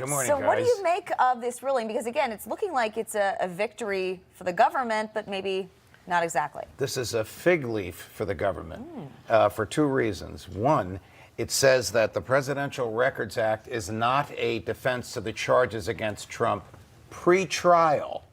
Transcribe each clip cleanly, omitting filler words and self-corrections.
Good morning, So guys. what do you make of this ruling? Because, again, it's looking like it's a victory for the government, but maybe not exactly. This is a fig leaf for the government for two reasons. One, it says that the Presidential Records Act is not a defense to the charges against Trump pre-trial,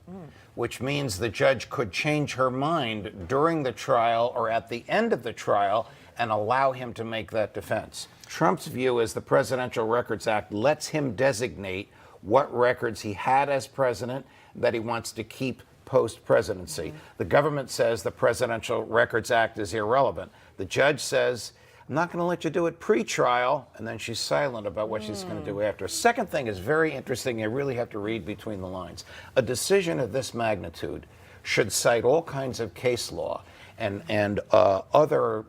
which means the judge could change her mind during the trial or at the end of the trial and allow him to make that defense. Trump's view is the Presidential Records Act lets him designate what records he had as president that he wants to keep post-presidency. The government says the Presidential Records Act is irrelevant. The judge says, I'm not going to let you do it pre-trial, and then she's silent about what she's going to do after. Second thing is very interesting. You really have to read between the lines. A decision of this magnitude should cite all kinds of case law and other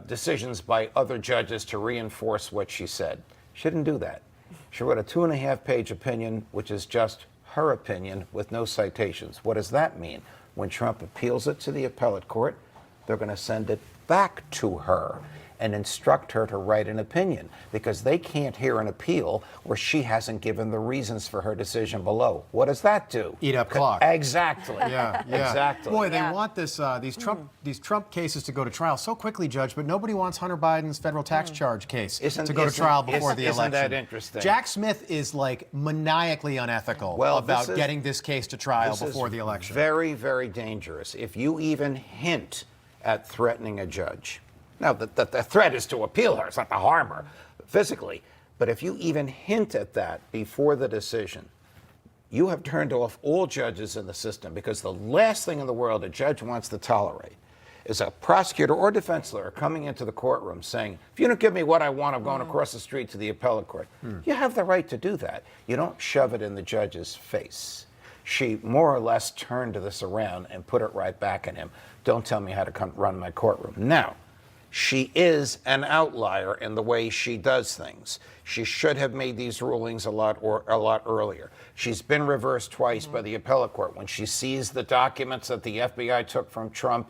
decisions by other judges to reinforce what she said. She didn't do that. She wrote a 2.5-page opinion, which is just her opinion with no citations. What does that mean? When Trump appeals it to the appellate court, they're going to send it back to her and instruct her to write an opinion, because they can't hear an appeal where she hasn't given the reasons for her decision below. What does that do? Eat up clock. Exactly. Yeah. Exactly. Boy, they want this these Trump cases to go to trial so quickly, Judge, but nobody wants Hunter Biden's federal tax charge case to go to trial before the election. Isn't that interesting? Jack Smith is like maniacally unethical about getting this case to trial before the election. Very, very dangerous. If you even hint at threatening a judge. Now, the threat is to appeal her. It's not to harm her physically. But if you even hint at that before the decision, you have turned off all judges in the system, because the last thing in the world a judge wants to tolerate is a prosecutor or defense lawyer coming into the courtroom saying, if you don't give me what I want, I'm going across the street to the appellate court. You have the right to do that. You don't shove it in the judge's face. She more or less turned this around and put it right back at him. Don't tell me how to run my courtroom. Now, she is an outlier in the way she does things. She should have made these rulings a lot earlier. She's been reversed twice by the appellate court. When she sees the documents that the FBI took from Trump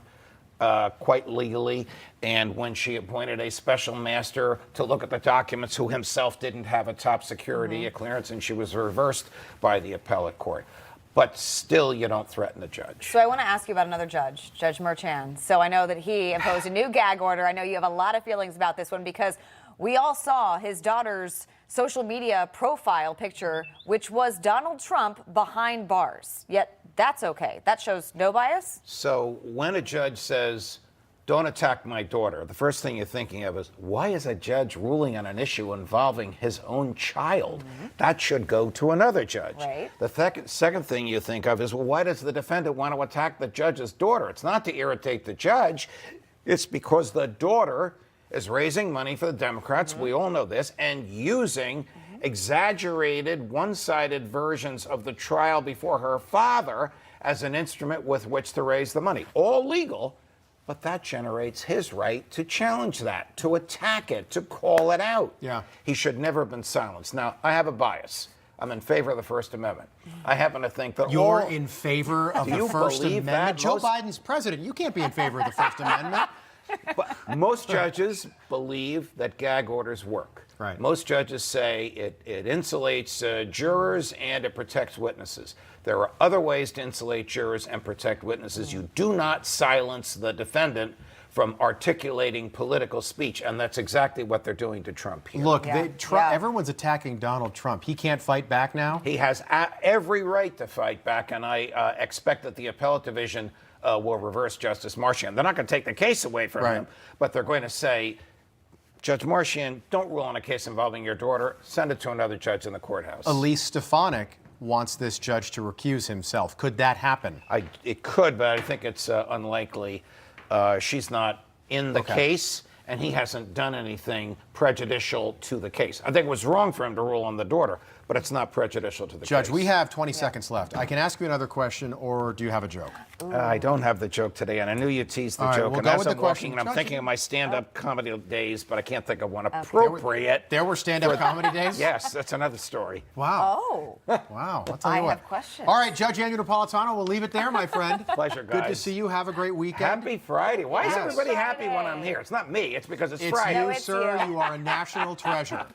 quite legally, and when she appointed a special master to look at the documents who himself didn't have a top security clearance, and she was reversed by the appellate court. But still, you don't threaten the judge. So I want to ask you about another judge, Judge Merchan. So I know that he imposed a new gag order. I know you have a lot of feelings about this one, because we all saw his daughter's social media profile picture, which was Donald Trump behind bars. Yet that's okay. That shows no bias? So when a judge says, don't attack my daughter, the first thing you're thinking of is, why is a judge ruling on an issue involving his own child? That should go to another judge. Right. The second thing you think of is, well, why does the defendant want to attack the judge's daughter? It's not to irritate the judge. It's because the daughter is raising money for the Democrats, we all know this, and using exaggerated, one-sided versions of the trial before her father as an instrument with which to raise the money. All legal. But that generates his right to challenge that, to attack it, to call it out. Yeah. He should never have been silenced. Now, I have a bias. I'm in favor of the First Amendment. I happen to think that You're in favor of the First believe Amendment? that? Joe Biden's president. You can't be in favor of the First Amendment. But most judges believe that gag orders work. Right. Most judges say it insulates jurors and it protects witnesses. There are other ways to insulate jurors and protect witnesses. You do not silence the defendant from articulating political speech, and that's exactly what they're doing to Trump here. Look, everyone's attacking Donald Trump. He can't fight back now? He has every right to fight back, and I expect that the appellate division will reverse Justice Marchand. They're not going to take the case away from him, but they're going to say, Judge Marchand, don't rule on a case involving your daughter. Send it to another judge in the courthouse. Elise Stefanik wants this judge to recuse himself. Could that happen? It could, but I think it's unlikely. She's not in the case, and he hasn't done anything prejudicial to the case. I think it was wrong for him to rule on the daughter, but it's not prejudicial to the Judge, case. we have 20 seconds left. I can ask you another question, or do you have a joke? I don't have the joke today, and I knew you teased the joke. We'll and go as with the I'm question. walking, and I'm thinking of my stand-up comedy days, but I can't think of one appropriate. There were stand-up comedy days? Yes, that's another story. Wow. Oh. Wow. I'll tell you what. have questions. All right, Judge Andrew Napolitano, we'll leave it there, my friend. Pleasure, guys. Good to see you. Have a great weekend. Happy Friday. Why is Yes. everybody happy when I'm here? It's not me. It's because it's It's Friday. you, it's sir. you. You are a national treasure.